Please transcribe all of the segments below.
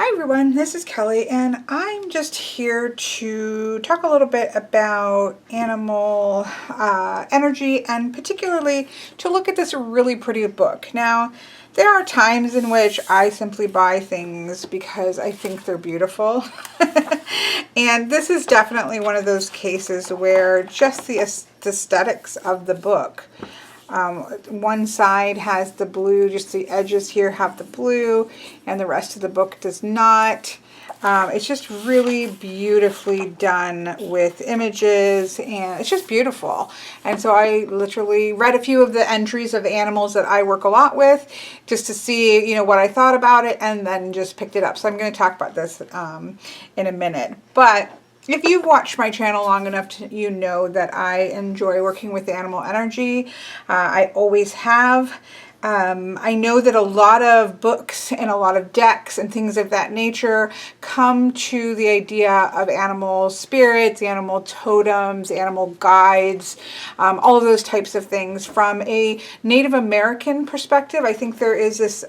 Hi everyone, this is Kelly and I'm just here to talk a little bit about animal energy and particularly to look at this really pretty book. Now, there are times in which I simply buy things because I think they're beautiful. And this is definitely one of those cases where just the aesthetics of the book. One side has the blue, just the edges here have the blue, and the rest of the book does not. It's just really beautifully done with images, and it's just beautiful. And so I literally read a few of the entries of animals that I work a lot with, just to see, you know, what I thought about it, and then just picked it up. So I'm going to talk about this in a minute. But if you've watched my channel long enough, you know that I enjoy working with animal energy. I always have. I know that a lot of books and a lot of decks and things of that nature come to the idea of animal spirits, animal totems, animal guides, all of those types of things. From a Native American perspective, I think there is this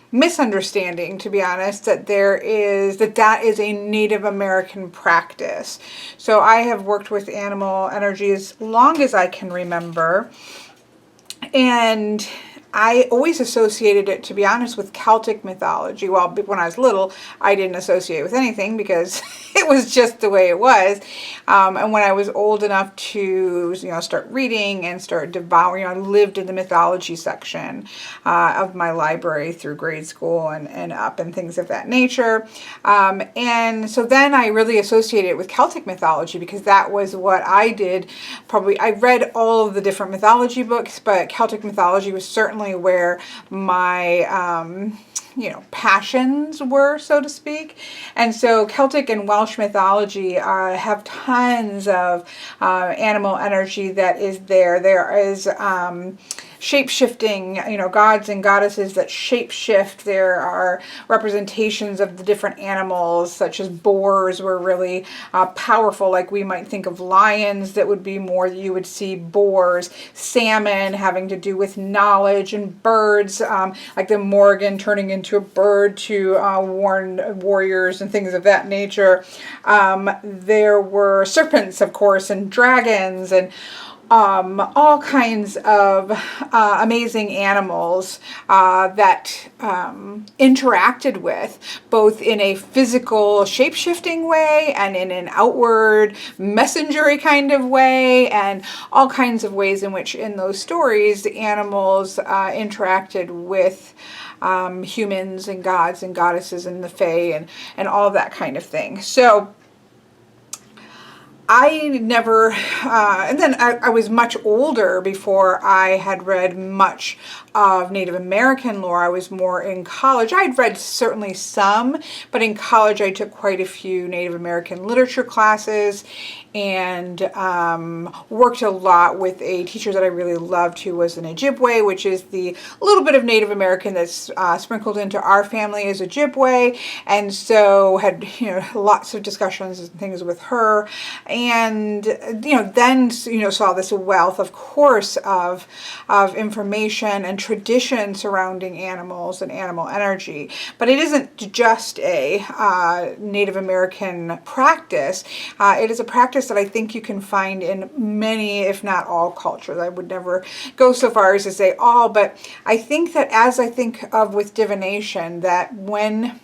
misunderstanding, to be honest, that that is a Native American practice. So I have worked with animal energy as long as I can remember, and I always associated it, to be honest, with Celtic mythology. Well, when I was little, I didn't associate with anything because it was just the way it was. And when I was old enough to, start reading and start devouring, I lived in the mythology section of my library through grade school and up and things of that nature. And so then I really associated it with Celtic mythology because that was what I did. Probably, I read all of the different mythology books, but Celtic mythology was certainly where my passions were, so to speak. And so Celtic and Welsh mythology have tons of animal energy that is there. There is shape-shifting, gods and goddesses that shape-shift. There are representations of the different animals, such as boars were really powerful, like we might think of lions, that would be more, you would see boars. Salmon having to do with knowledge, and birds, like the Morgan turning into a bird to warn warriors and things of that nature. There were serpents, of course, and dragons, and all kinds of amazing animals that interacted with, both in a physical shape-shifting way and in an outward messengery kind of way, and all kinds of ways in which in those stories the animals interacted with humans and gods and goddesses and the fae and all of that kind of thing. So I never, and then I was much older before I had read much of Native American lore. I was more in college. I'd read certainly some, but in college I took quite a few Native American literature classes and worked a lot with a teacher that I really loved, who was an Ojibwe, which is the little bit of Native American that's sprinkled into our family as Ojibwe, and so had lots of discussions and things with her, and then saw this wealth, of course, of information and tradition surrounding animals and animal energy. But it isn't just a Native American practice. It is a practice that I think you can find in many, if not all, cultures. I would never go so far as to say all, but I think that as I think of with divination, that when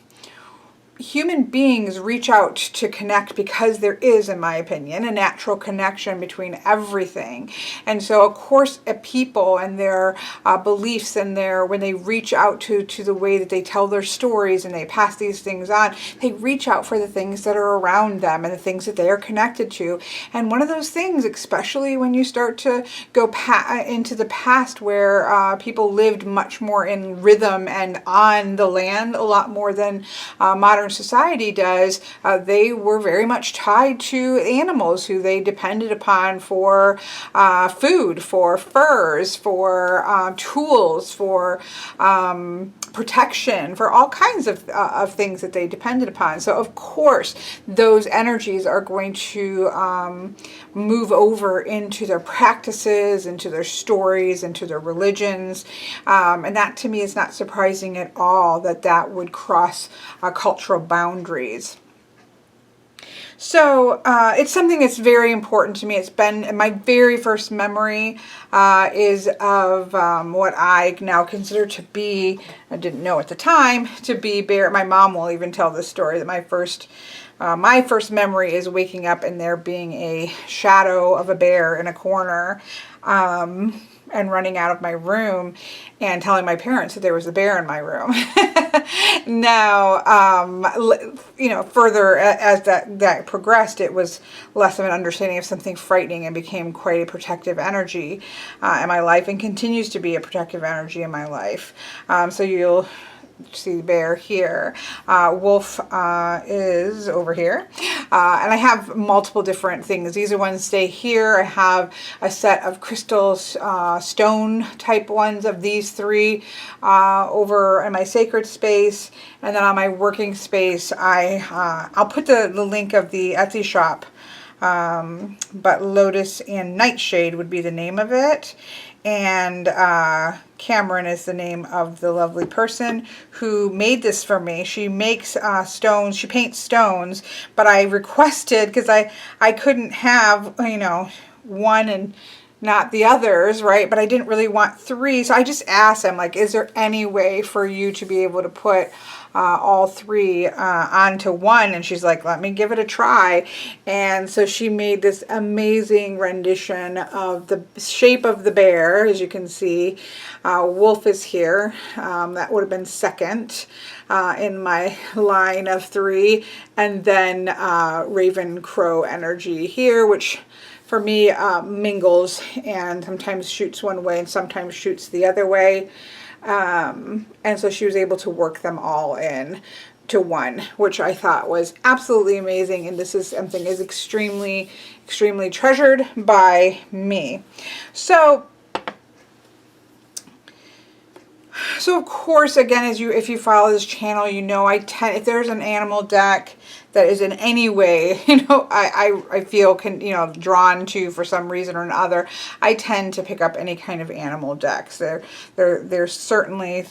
human beings reach out to connect, because there is, in my opinion, a natural connection between everything. And so, of course, a people and their beliefs and when they reach out to the way that they tell their stories and they pass these things on, they reach out for the things that are around them and the things that they are connected to. And one of those things, especially when you start to go into the past, where people lived much more in rhythm and on the land, a lot more than modern modern society does, they were very much tied to animals who they depended upon for food, for furs, for tools, for protection, for all kinds of things that they depended upon. So of course those energies are going to move over into their practices, into their stories, into their religions, and that to me is not surprising at all that that would cross cultural boundaries. So it's something that's very important to me. It's been my very first memory is of what I now consider to be, I didn't know at the time, to be bear. My mom will even tell this story that my first memory is waking up and there being a shadow of a bear in a corner. And running out of my room and telling my parents that there was a bear in my room. Now, further as that progressed, it was less of an understanding of something frightening and became quite a protective energy in my life, and continues to be a protective energy in my life. So you'll see the bear here. Wolf is over here. And I have multiple different things. These are ones stay here. I have a set of crystals, stone type ones of these three over in my sacred space. And then on my working space, I'll put the link of the Etsy shop. But Lotus and Nightshade would be the name of it. And Cameron is the name of the lovely person who made this for me. She makes stones, she paints stones, but I requested, because I couldn't have, one and not the others, right? But I didn't really want three, so I just asked him, like, is there any way for you to be able to put all three onto one? And she's like, let me give it a try. And so she made this amazing rendition of the shape of the bear, as you can see. Wolf is here. That would have been second in my line of three. And then Raven Crow energy here, which for me mingles and sometimes shoots one way and sometimes shoots the other way. And so she was able to work them all in to one, which I thought was absolutely amazing. And this is something is extremely, extremely treasured by me. So of course, again, if you follow this channel, if there's an animal deck that is in any way, I feel drawn to for some reason or another, I tend to pick up any kind of animal decks. There's certainly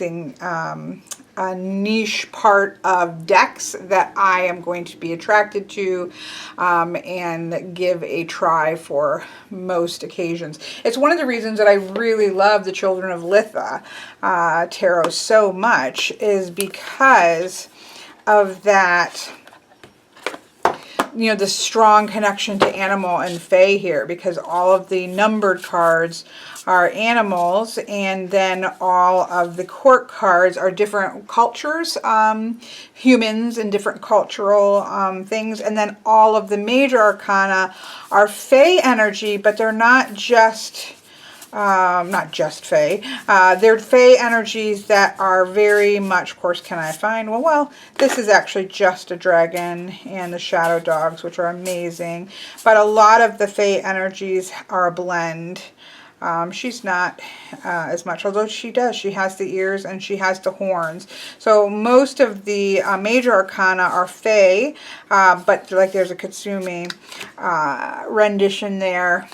a niche part of decks that I am going to be attracted to and give a try for most occasions. It's one of the reasons that I really love the Children of Litha tarot so much, is because of that, the strong connection to animal and fae here, because all of the numbered cards are animals, and then all of the court cards are different cultures, humans and different cultural things, and then all of the major arcana are fae energy, but they're not just fae. They're fae energies that are very much, of course, can I find? Well, this is actually just a dragon and the shadow dogs, which are amazing. But a lot of the fae energies are a blend. She's not as much, although she does. She has the ears and she has the horns. So most of the major arcana are fae, but like there's a Katsumi rendition there.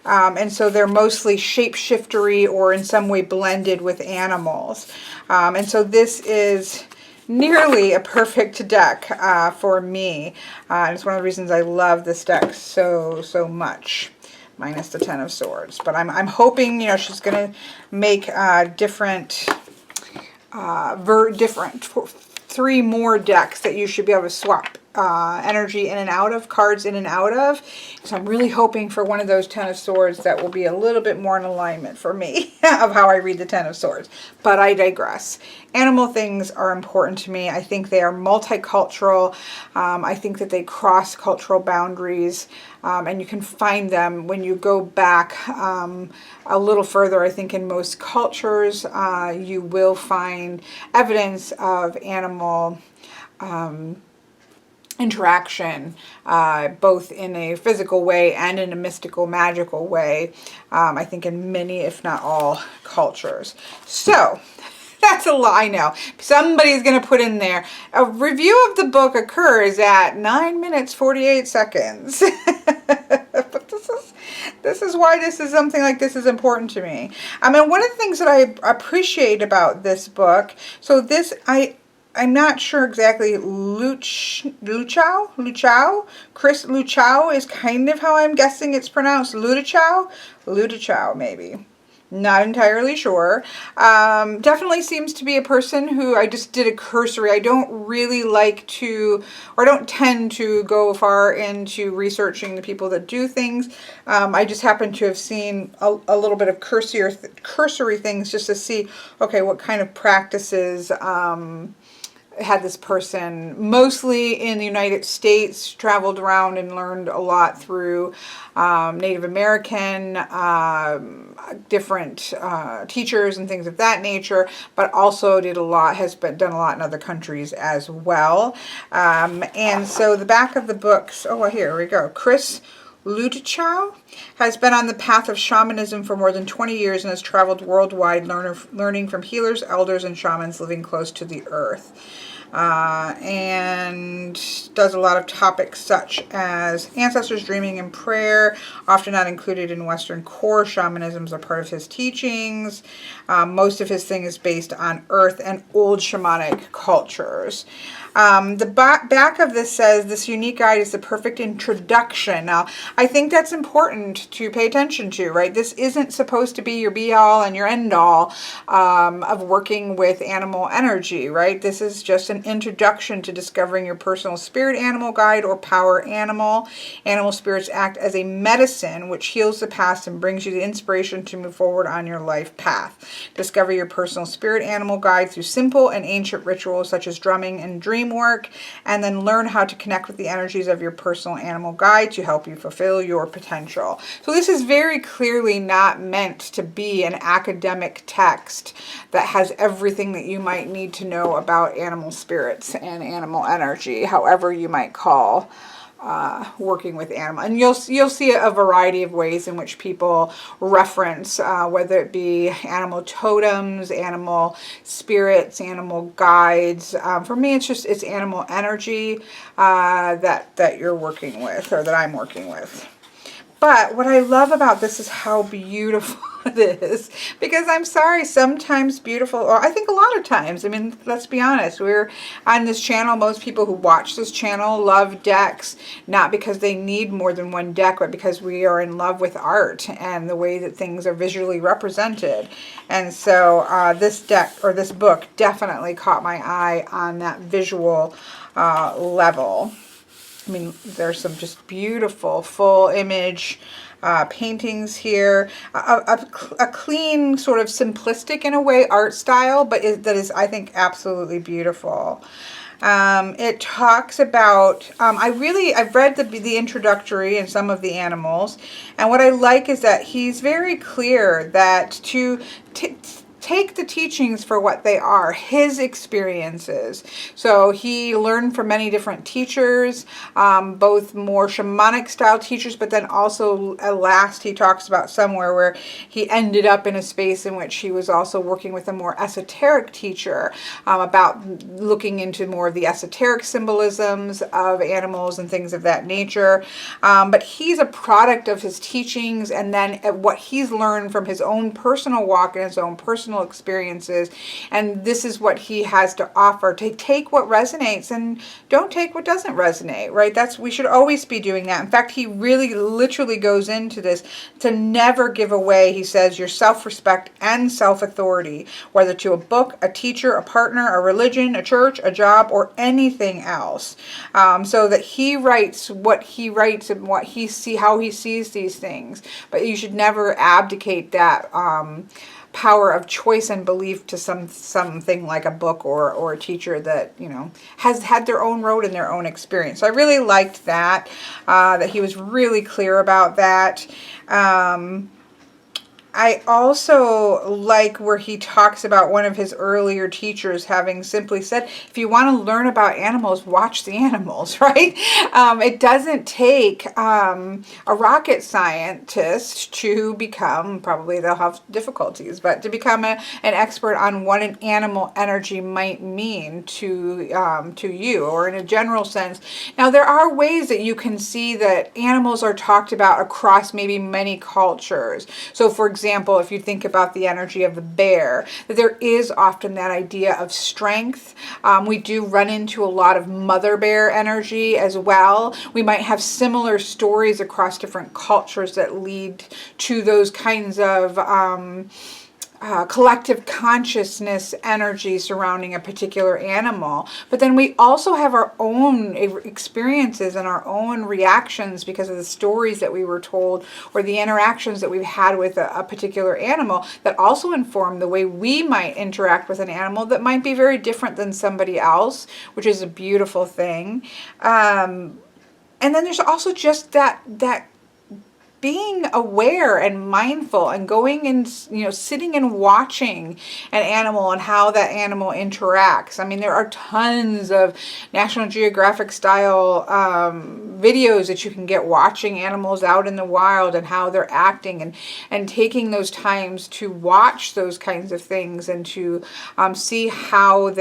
And so they're mostly shapeshiftery or in some way blended with animals. And so this is nearly a perfect deck for me. And it's one of the reasons I love this deck so much. Minus the Ten of Swords. But I'm hoping, she's going to make different three more decks that you should be able to swap energy in and out of, cards in and out of. So I'm really hoping for one of those Ten of Swords that will be a little bit more in alignment for me of how I read the Ten of Swords. But I digress. Animal things are important to me. I think they are multicultural. I think that they cross cultural boundaries. And you can find them when you go back a little further. I think in most cultures you will find evidence of animal interaction, both in a physical way and in a mystical, magical way, I think in many, if not all, cultures. So, that's a lot, I know. Somebody's going to put in there, a review of the book occurs at 9 minutes, 48 seconds. But this is why this is something like this is important to me. I mean, one of the things that I appreciate about this book, so this, I'm not sure exactly, Luchau? Chris Luchau is kind of how I'm guessing it's pronounced. Luchau, maybe. Not entirely sure. Definitely seems to be a person who I just did a cursory. I don't really like to, or I don't tend to go far into researching the people that do things. I just happen to have seen a little bit of cursory things just to see, okay, what kind of practices had this person, mostly in the United States, traveled around and learned a lot through Native American, different teachers and things of that nature, but also done a lot in other countries as well. And so the back of the books, oh, here we go. Chris Luchau has been on the path of shamanism for more than 20 years and has traveled worldwide learning from healers, elders, and shamans living close to the earth. And does a lot of topics such as ancestors, dreaming, and prayer, often not included in Western core shamanisms are part of his teachings. Most of his thing is based on earth and old shamanic cultures. The back of this says, this unique guide is the perfect introduction. Now, I think that's important to pay attention to, right? This isn't supposed to be your be-all and your end-all of working with animal energy, right? This is just an introduction to discovering your personal spirit animal guide or power animal. Animal spirits act as a medicine which heals the past and brings you the inspiration to move forward on your life path. Discover your personal spirit animal guide through simple and ancient rituals such as drumming and dream work, and then learn how to connect with the energies of your personal animal guide to help you fulfill your potential. So this is very clearly not meant to be an academic text that has everything that you might need to know about animal spirits and animal energy, however you might call working with animal. And you'll see a variety of ways in which people reference, whether it be animal totems, animal spirits, animal guides. For me, it's animal energy that you're working with, or that I'm working with. But what I love about this is how beautiful it is. Because I'm sorry, sometimes beautiful, or I think a lot of times, I mean, let's be honest, we're on this channel, most people who watch this channel love decks, not because they need more than one deck, but because we are in love with art and the way that things are visually represented. And so this deck, or this book, definitely caught my eye on that visual level. I mean, there's some just beautiful full image paintings here. A clean, sort of simplistic in a way art style, but that is, I think, absolutely beautiful. It talks about, I've read the introductory and some of the animals, and what I like is that he's very clear that to take the teachings for what they are, his experiences. So he learned from many different teachers, both more shamanic style teachers, but then also at last he talks about somewhere where he ended up in a space in which he was also working with a more esoteric teacher about looking into more of the esoteric symbolisms of animals and things of that nature. But he's a product of his teachings and then what he's learned from his own personal walk and his own personal experiences, and this is what he has to offer. To take what resonates and don't take what doesn't resonate, right? We should always be doing that. In fact, he really literally goes into this to never give away, he says, your self-respect and self-authority, whether to a book, a teacher, a partner, a religion, a church, a job, or anything else. So that he writes what he writes and how he sees these things, but you should never abdicate that power of choice and belief to something like a book or a teacher that, you know, has had their own road and their own experience. So I really liked that he was really clear about that. I also like where he talks about one of his earlier teachers having simply said, if you want to learn about animals, watch the animals, right? It doesn't take a rocket scientist to become, probably they'll have difficulties, but to become an expert on what an animal energy might mean to you, or in a general sense. Now, there are ways that you can see that animals are talked about across maybe many cultures. So, for example, if you think about the energy of the bear, that there is often that idea of strength. We do run into a lot of mother bear energy as well. We might have similar stories across different cultures that lead to those kinds of collective consciousness energy surrounding a particular animal. But then we also have our own experiences and our own reactions because of the stories that we were told or the interactions that we've had with a particular animal that also inform the way we might interact with an animal that might be very different than somebody else, which is a beautiful thing. And then there's also just that being aware and mindful and going and, sitting and watching an animal and how that animal interacts. I mean, there are tons of National Geographic style videos that you can get watching animals out in the wild and how they're acting, and taking those times to watch those kinds of things and to see how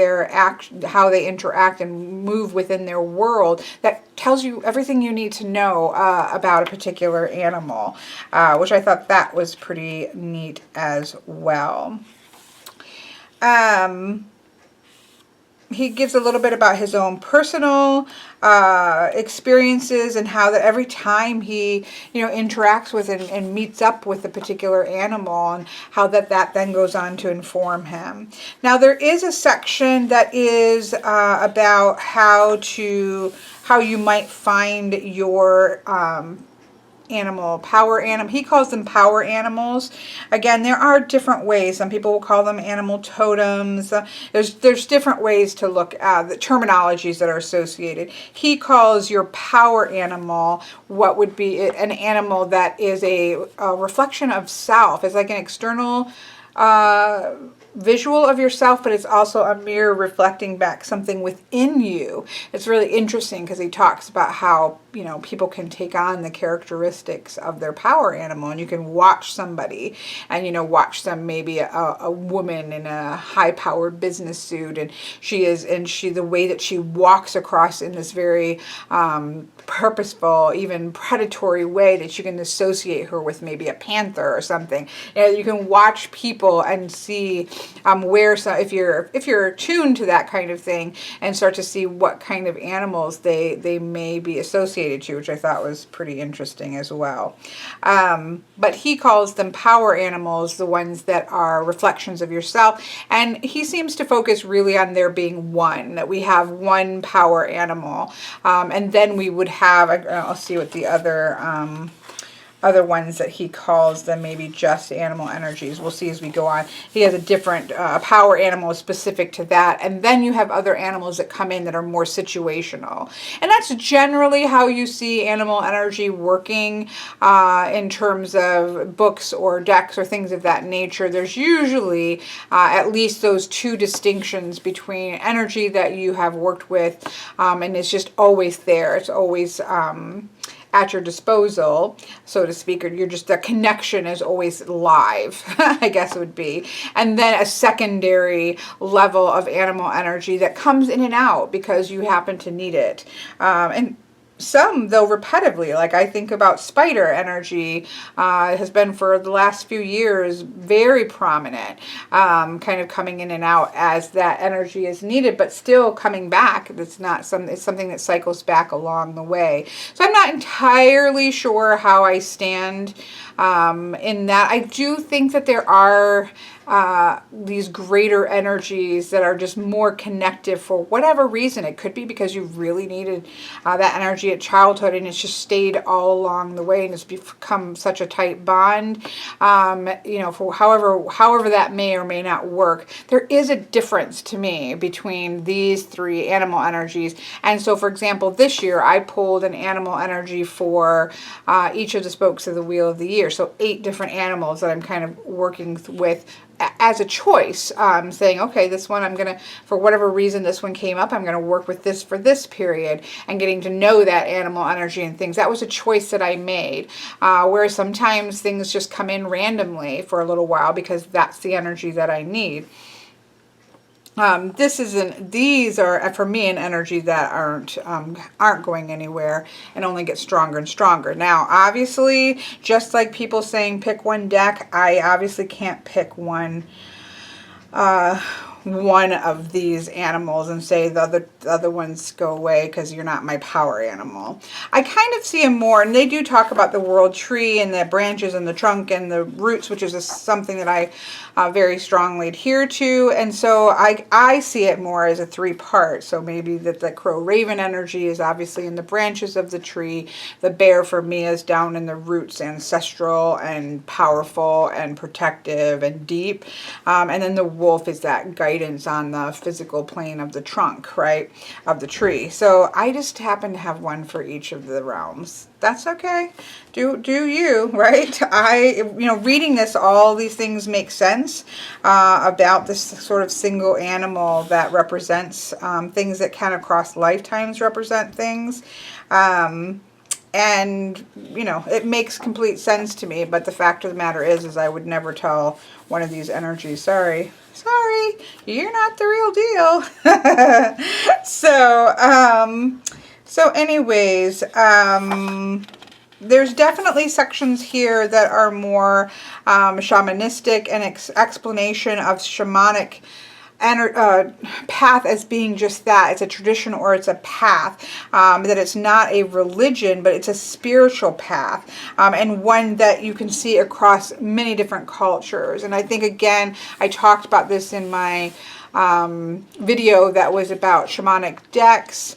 how they interact and move within their world. That tells you everything you need to know about a particular animal, which I thought that was pretty neat as well. He gives a little bit about his own personal experiences and how that every time he, interacts with and meets up with a particular animal, and how that then goes on to inform him. Now, there is a section that is about how you might find your power animal. He calls them power animals. Again, there are different ways. Some people will call them animal totems. There's different ways to look at the terminologies that are associated. He calls your power animal what would be an animal that is a reflection of self. It's like an external visual of yourself, but it's also a mirror reflecting back something within you. It's really interesting because he talks about how people can take on the characteristics of their power animal, and you can watch somebody and watch them, maybe a woman in a high-powered business suit, and the way that she walks across in this very purposeful, even predatory way, that you can associate her with maybe a panther or something. You can watch people and see if you're attuned to that kind of thing, and start to see what kind of animals they may be associated to, which I thought was pretty interesting as well. But he calls them power animals, the ones that are reflections of yourself, and he seems to focus really on there being one, that we have one power animal, and then we would have, I'll see what the other ones that he calls them, maybe just animal energies. We'll see as we go on. He has a different power animal specific to that, and then you have other animals that come in that are more situational. And that's generally how you see animal energy working in terms of books or decks or things of that nature. There's usually at least those two distinctions between energy that you have worked with, and it's just always there. It's always at your disposal, so to speak, or the connection is always live, I guess it would be. And then a secondary level of animal energy that comes in and out because you happen to need it. And some, though, repetitively, like I think about spider energy, has been for the last few years very prominent, kind of coming in and out as that energy is needed, but still coming back. It's something that cycles back along the way. So I'm not entirely sure how I stand in that. I do think that there are these greater energies that are just more connective for whatever reason. It could be because you really needed that energy at childhood, and it's just stayed all along the way, and it's become such a tight bond. You know, for however that may or may not work, there is a difference to me between these three animal energies. And so, for example, this year I pulled an animal energy for each of the spokes of the wheel of the year. So 8 different animals that I'm kind of working with as a choice, saying, okay, this one I'm going to, for whatever reason this one came up, I'm going to work with this for this period, and getting to know that animal energy and things. That was a choice that I made, whereas sometimes things just come in randomly for a little while because that's the energy that I need. These are for me an energy that aren't going anywhere and only get stronger and stronger. Now, obviously, just like people saying pick one deck, I obviously can't pick one of these animals and say the other ones go away because you're not my power animal. I kind of see them more, and they do talk about the world tree and the branches and the trunk and the roots, which is something that I very strongly adhere to, and so I see it more as a 3-part. So maybe that the crow raven energy is obviously in the branches of the tree. The bear for me is down in the roots, ancestral and powerful and protective and deep, and then the wolf is that guidance on the physical plane of the trunk, right, of the tree. So I just happen to have one for each of the realms. That's okay. Do you, right? Reading this, all these things make sense about this sort of single animal that represents things that can across lifetimes represent things. And, it makes complete sense to me, but the fact of the matter is I would never tell one of these energies, sorry, you're not the real deal. So anyways, there's definitely sections here that are more shamanistic and explanation of shamanic path as being just that. It's a tradition or it's a path, that it's not a religion, but it's a spiritual path, and one that you can see across many different cultures. And I think, again, I talked about this in my video that was about shamanic decks,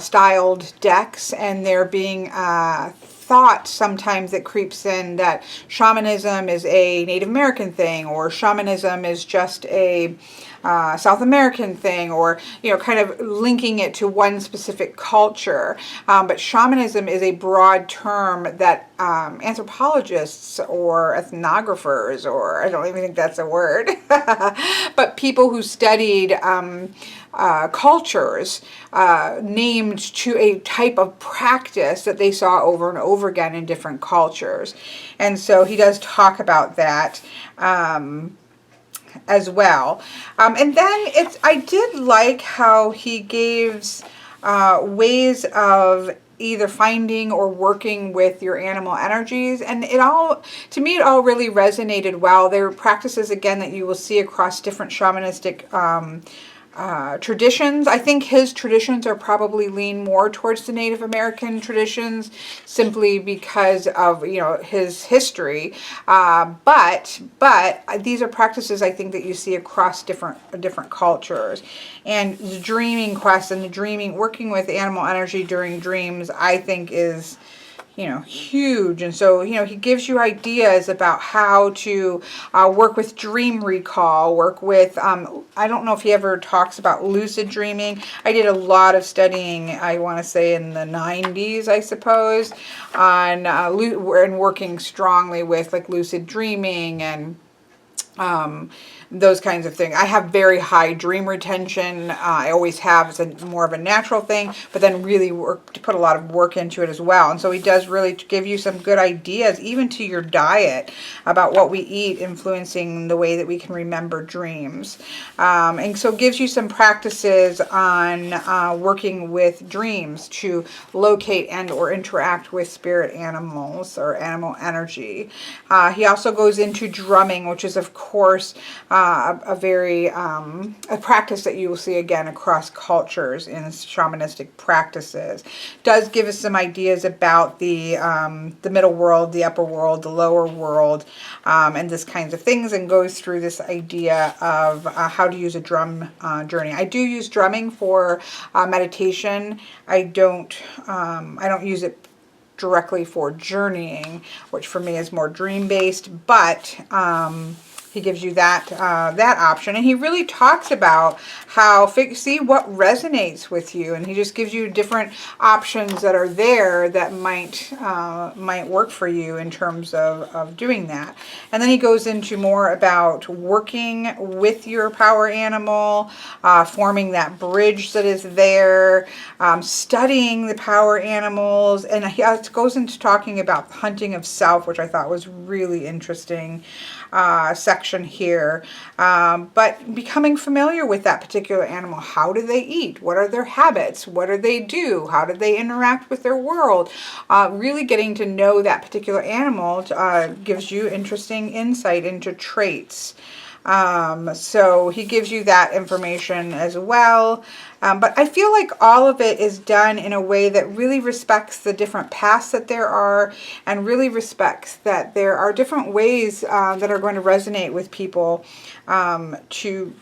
styled decks, and there being thought sometimes that creeps in that shamanism is a Native American thing, or shamanism is just a South American thing, or kind of linking it to one specific culture. But shamanism is a broad term that anthropologists or ethnographers, or I don't even think that's a word, but people who studied cultures named to a type of practice that they saw over and over again in different cultures. And so he does talk about that as well. And then I did like how he gives ways of either finding or working with your animal energies, and to me it all really resonated well. There are practices, again, that you will see across different shamanistic traditions. I think his traditions are probably lean more towards the Native American traditions, simply because of his history. But these are practices, I think, that you see across different cultures. And the dreaming quest and working with animal energy during dreams, I think is huge. And so, he gives you ideas about how to work with dream recall, work with, I don't know if he ever talks about lucid dreaming. I did a lot of studying, I want to say in the 90s, I suppose, on and working strongly with like lucid dreaming and those kinds of things. I have very high dream retention. I always have. It's more of a natural thing, but then really put a lot of work into it as well. And so he does really give you some good ideas, even to your diet, about what we eat influencing the way that we can remember dreams. And so gives you some practices on working with dreams to locate and or interact with spirit animals or animal energy. He also goes into drumming, which is, of course, a very a practice that you will see again across cultures in shamanistic practices. Does give us some ideas about the middle world, the upper world, the lower world, and this kinds of things, and goes through this idea of how to use a drum journey. I do use drumming for meditation. I don't use it directly for journeying, which for me is more dream based, but he gives you that that option, and he really talks about how see what resonates with you, and he just gives you different options that are there that might work for you in terms of doing that. And then he goes into more about working with your power animal, forming that bridge that is there, studying the power animals, and he goes into talking about hunting of self, which I thought was really interesting section here. But becoming familiar with that particular animal. How do they eat? What are their habits? What do they do? How do they interact with their world? Really getting to know that particular animal gives you interesting insight into traits. So he gives you that information as well. But I feel like all of it is done in a way that really respects the different paths that there are, and really respects that there are different ways that are going to resonate with people to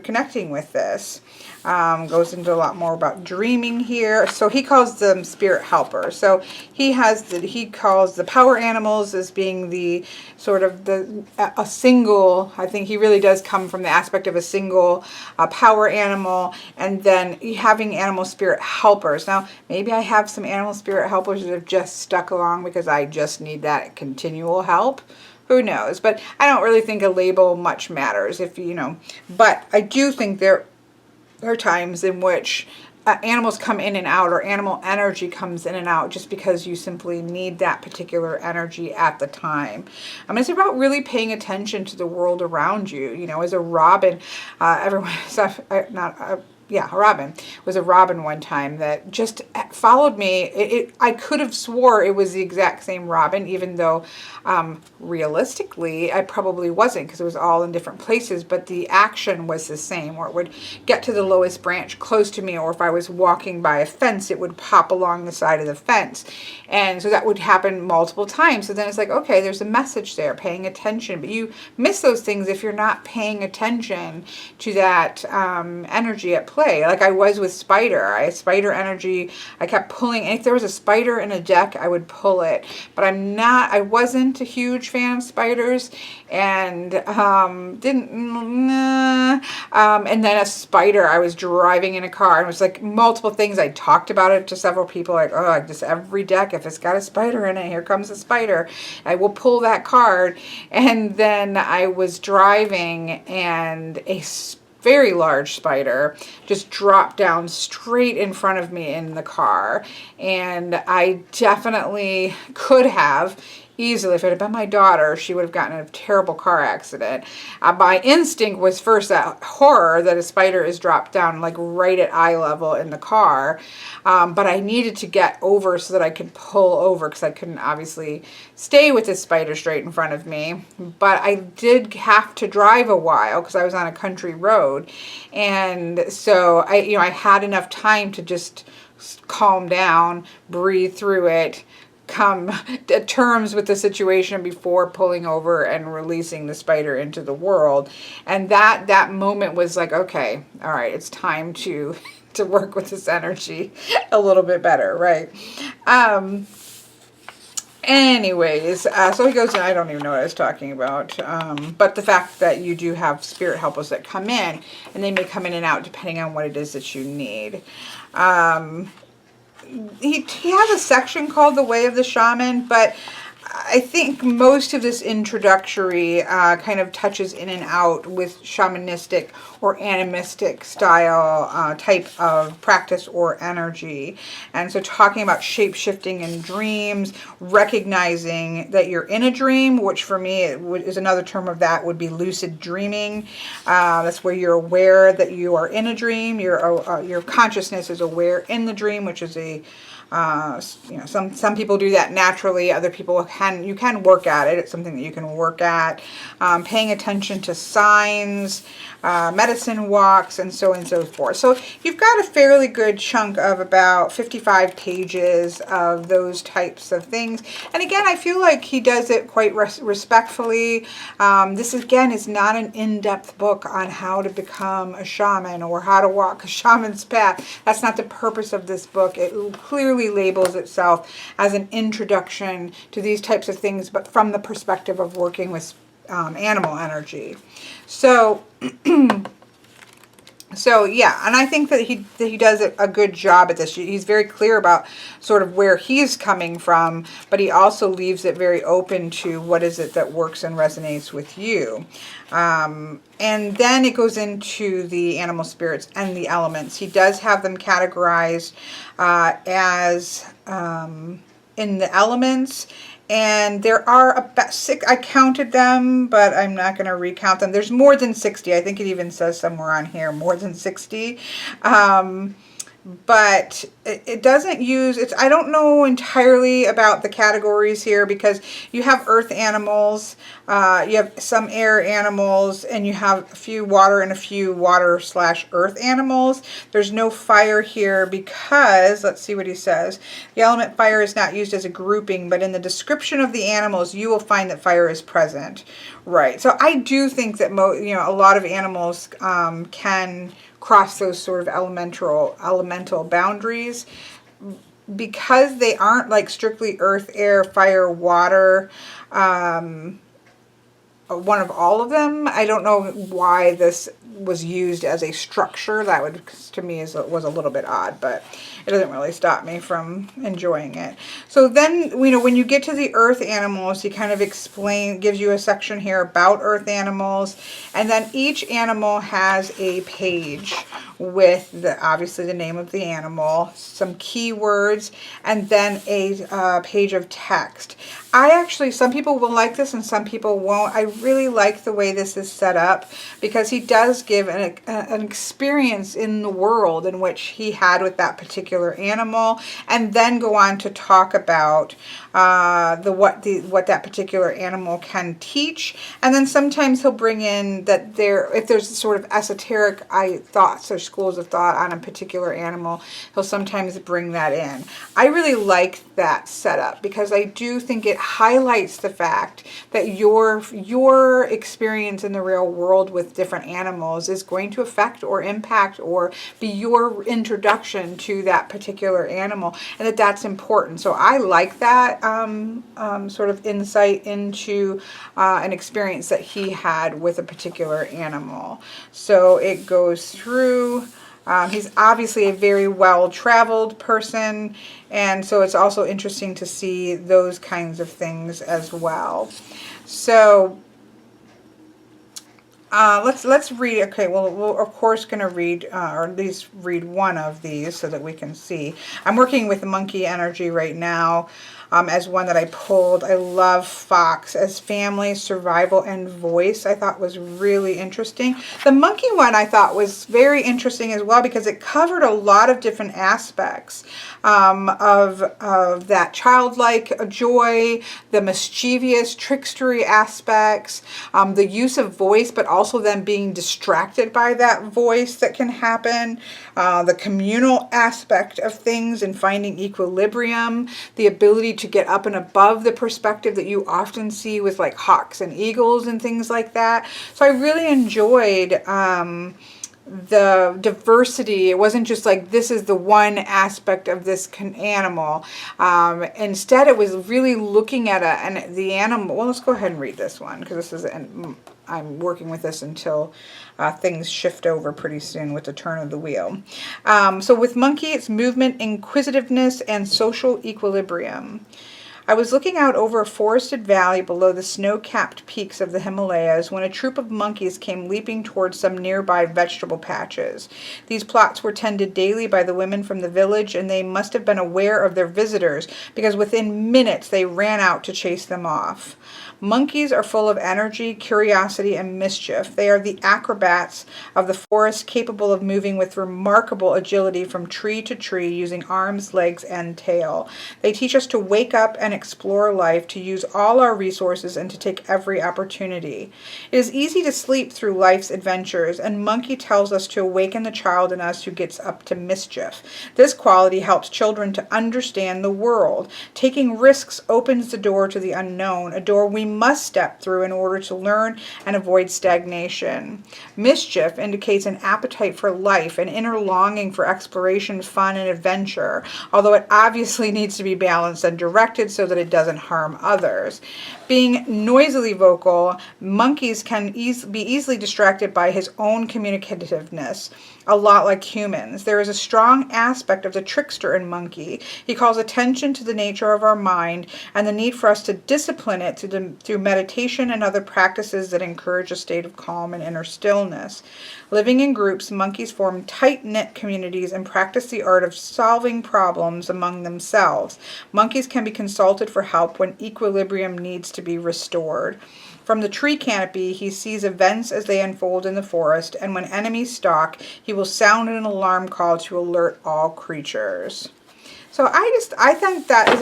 connecting with this. Goes into a lot more about dreaming here. So he calls them spirit helpers. So he calls the power animals as being the sort of a single. I think he really does come from the aspect of a single power animal, and then having animal spirit helpers. Now, maybe I have some animal spirit helpers that have just stuck along because I just need that continual help. Who knows? But I don't really think a label much matters if you know. But I do think there are times in which animals come in and out, or animal energy comes in and out, just because you simply need that particular energy at the time. It's about really paying attention to the world around you. You know, as a robin, a robin was a robin one time that just followed me. I could have swore it was the exact same robin, even though realistically I probably wasn't, because it was all in different places, but the action was the same, or it would get to the lowest branch close to me, or if I was walking by a fence, it would pop along the side of the fence. And so that would happen multiple times. So then it's like, okay, there's a message there, paying attention. But you miss those things if you're not paying attention to that energy at play. Like I was with spider. I had spider energy. I kept pulling. And if there was a spider in a deck, I would pull it. But I wasn't a huge fan of spiders, and and then a spider, I was driving in a car, and it was like multiple things. I talked about it to several people, like, oh, just every deck, if it's got a spider in it, here comes a spider. I will pull that card. And then I was driving, and a very large spider just dropped down straight in front of me in the car. And I definitely could have easily, if it had been my daughter, she would have gotten in a terrible car accident. My instinct was first that horror that a spider is dropped down like right at eye level in the car. But I needed to get over so that I could pull over, because I couldn't obviously stay with this spider straight in front of me. But I did have to drive a while because I was on a country road. And so I had enough time to just calm down, breathe through it, come to terms with the situation before pulling over and releasing the spider into the world. And that moment was like, okay, all right, it's time to work with this energy a little bit better, right? Anyways, so he goes in, I don't even know what I was talking about, but the fact that you do have spirit helpers that come in, and they may come in and out depending on what it is that you need. He has a section called The Way of the Shaman, but I think most of this introductory kind of touches in and out with shamanistic or animistic style type of practice or energy. And so talking about shape-shifting in dreams, recognizing that you're in a dream, which for me is another term of that would be lucid dreaming. That's where you're aware that you are in a dream. Your consciousness is aware in the dream, which is some people do that naturally. Other people you can work at it. It's something that you can work at. Paying attention to signs, medicine walks, and so on and so forth. So you've got a fairly good chunk of about 55 pages of those types of things. And again, I feel like he does it quite respectfully. This again is not an in-depth book on how to become a shaman or how to walk a shaman's path. That's not the purpose of this book. It clearly labels itself as an introduction to these types of things, but from the perspective of working with animal energy. So so yeah, and I think that he does a good job at this. He's very clear about sort of where he's coming from, but he also leaves it very open to what is it that works and resonates with you. And then it goes into the animal spirits and the elements. He does have them categorized as in the elements. And there are about 6, I counted them, but I'm not going to recount them. There's more than 60. I think it even says somewhere on here, more than 60. But it doesn't use, I don't know entirely about the categories here, because you have earth animals, you have some air animals, and you have a few water and a few water/earth animals. There's no fire here because, let's see what he says. The element fire is not used as a grouping, but in the description of the animals, you will find that fire is present. Right. So I do think that a lot of animals can cross those sort of elemental boundaries, because they aren't like strictly earth, air, fire, water, one of all of them. I don't know why this was used as a structure. That would, to me, was a little bit odd, but it doesn't really stop me from enjoying it. So then, when you get to the earth animals, he kind of gives you a section here about earth animals, and then each animal has a page with obviously the name of the animal, some keywords, and then a page of text. Some people will like this and some people won't. I really like the way this is set up, because he does give an experience in the world in which he had with that particular animal, and then go on to talk about what that particular animal can teach. And then sometimes he'll bring in that if there's sort of esoteric thoughts or schools of thought on a particular animal, he'll sometimes bring that in. I really like that setup, because I do think it highlights the fact that your experience in the real world with different animals is going to affect or impact or be your introduction to that particular animal, and that's important. So I like that sort of insight into an experience that he had with a particular animal. So it goes through. He's obviously a very well-traveled person, and so it's also interesting to see those kinds of things as well. So let's read. Okay, well, we're of course going to read, or at least read one of these so that we can see. I'm working with monkey energy right now. As one that I pulled. I love fox as family, survival, and voice. I thought was really interesting. The monkey one I thought was very interesting as well, because it covered a lot of different aspects of that childlike joy, the mischievous, trickstery aspects, the use of voice, but also them being distracted by that voice that can happen, the communal aspect of things and finding equilibrium, the ability to get up and above the perspective that you often see with like hawks and eagles and things like that. So I really enjoyed the diversity. It wasn't just like this is the one aspect of this animal. Instead, it was really looking at the animal. Well, let's go ahead and read this one, because this is I'm working with this until things shift over pretty soon with the turn of the wheel. So with monkey, it's movement, inquisitiveness, and social equilibrium. I was looking out over a forested valley below the snow-capped peaks of the Himalayas when a troop of monkeys came leaping towards some nearby vegetable patches. These plots were tended daily by the women from the village, and they must have been aware of their visitors, because within minutes they ran out to chase them off. Monkeys are full of energy, curiosity, and mischief. They are the acrobats of the forest, capable of moving with remarkable agility from tree to tree using arms, legs, and tail. They teach us to wake up and explore life, to use all our resources, and to take every opportunity. It is easy to sleep through life's adventures, and Monkey tells us to awaken the child in us who gets up to mischief. This quality helps children to understand the world. Taking risks opens the door to the unknown, a door we must step through in order to learn and avoid stagnation. Mischief indicates an appetite for life, an inner longing for exploration, fun, and adventure, although it obviously needs to be balanced and directed so that it doesn't harm others. Being noisily vocal, monkeys can be easily distracted by his own communicativeness, a lot like humans. There is a strong aspect of the trickster in Monkey. He calls attention to the nature of our mind and the need for us to discipline it through meditation and other practices that encourage a state of calm and inner stillness. Living in groups, monkeys form tight-knit communities and practice the art of solving problems among themselves. Monkeys can be consulted for help when equilibrium needs to be restored. From the tree canopy, he sees events as they unfold in the forest, and when enemies stalk, he will sound an alarm call to alert all creatures. So I think that is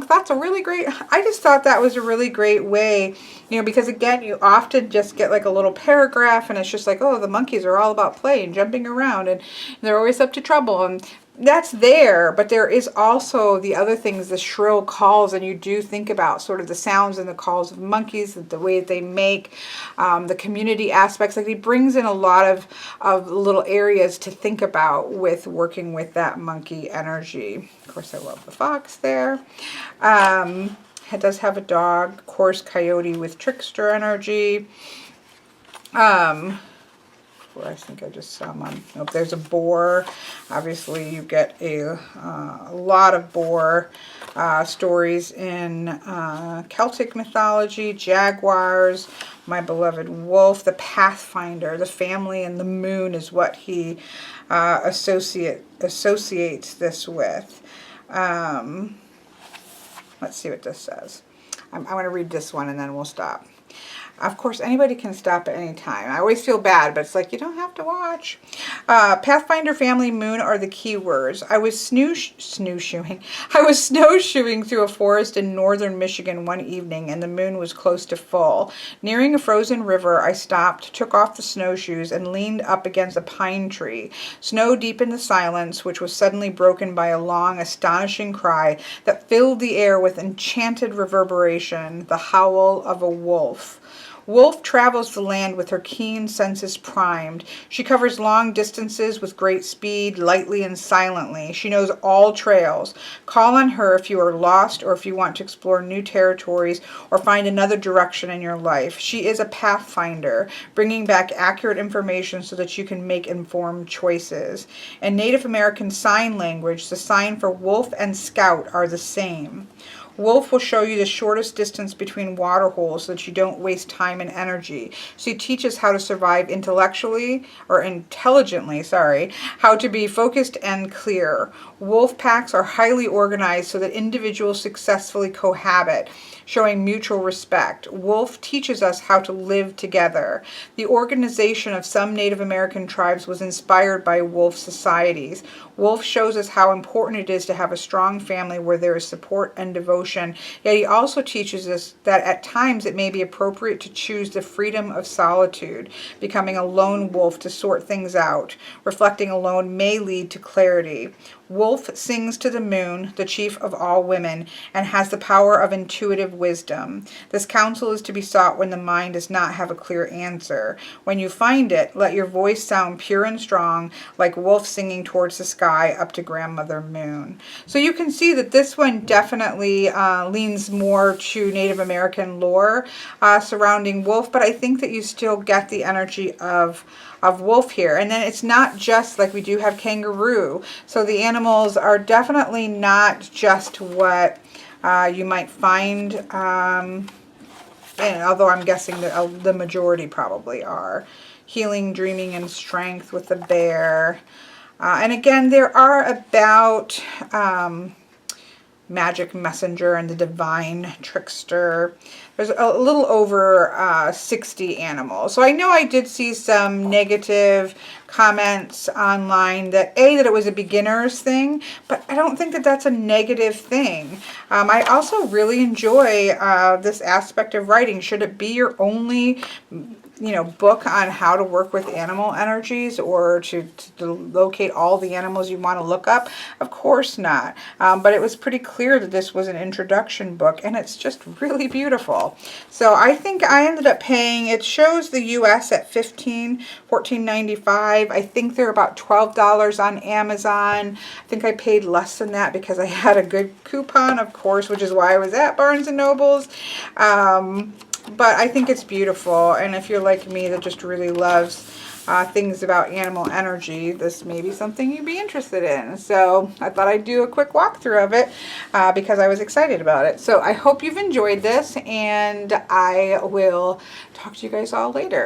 that's a really great, I just thought that was a really great way, because again, you often just get like a little paragraph and it's just like, oh, the monkeys are all about play and jumping around and they're always up to trouble, and that's there, but there is also the other things, the shrill calls, and you do think about sort of the sounds and the calls of monkeys, the way that they make, the community aspects. Like, he brings in a lot of little areas to think about with working with that monkey energy. Of course, I love the fox there. It does have a dog, coarse coyote with trickster energy. I think I just saw one. Oh, there's a boar. Obviously, you get a lot of boar stories in Celtic mythology. Jaguars, my beloved wolf, the pathfinder, the family, and the moon is what he associates this with. Let's see what this says. I'm going to read this one and then we'll stop. Of course, anybody can stop at any time. I always feel bad, but it's like, you don't have to watch. Pathfinder, family, moon are the key words. I was snowshoeing through a forest in northern Michigan one evening, and the moon was close to full. Nearing a frozen river, I stopped, took off the snowshoes, and leaned up against a pine tree. Snow deepened the silence, which was suddenly broken by a long, astonishing cry that filled the air with enchanted reverberation, the howl of a wolf. Wolf travels the land with her keen senses primed. She covers long distances with great speed, lightly and silently. She knows all trails. Call on her if you are lost or if you want to explore new territories or find another direction in your life. She is a pathfinder, bringing back accurate information so that you can make informed choices. In Native American Sign Language, the sign for wolf and scout are the same. Wolf will show you the shortest distance between water holes so that you don't waste time and energy. She teaches how to survive intelligently, how to be focused and clear. Wolf packs are highly organized so that individuals successfully cohabit, showing mutual respect. Wolf teaches us how to live together. The organization of some Native American tribes was inspired by wolf societies. Wolf shows us how important it is to have a strong family where there is support and devotion, yet he also teaches us that at times it may be appropriate to choose the freedom of solitude, becoming a lone wolf to sort things out. Reflecting alone may lead to clarity. Wolf sings to the moon, the chief of all women, and has the power of intuitive wisdom. This counsel is to be sought when the mind does not have a clear answer. When you find it, let your voice sound pure and strong, like wolf singing towards the sky up to Grandmother Moon. So you can see that this one definitely leans more to Native American lore surrounding wolf, but I think that you still get the energy of wolf here. And then it's not just like we do have kangaroo. So the animals are definitely not just what you might find, and although I'm guessing that the majority probably are. Healing, dreaming, and strength with the bear. And again, there are about magic messenger and the divine trickster. There's a little over 60 animals. So I know I did see some negative comments online that that it was a beginner's thing, but I don't think that that's a negative thing. I also really enjoy this aspect of writing. Should it be your only book on how to work with animal energies, or to locate all the animals you want to look up? Of course not. But it was pretty clear that this was an introduction book, and it's just really beautiful. So I think I ended up paying, it shows the US at $14.95. I think they're about $12 on Amazon. I think I paid less than that because I had a good coupon, of course, which is why I was at Barnes & Noble's. But I think it's beautiful, and if you're like me that just really loves things about animal energy, this may be something you'd be interested in. So I thought I'd do a quick walkthrough of it because I was excited about it. So I hope you've enjoyed this, and I will talk to you guys all later.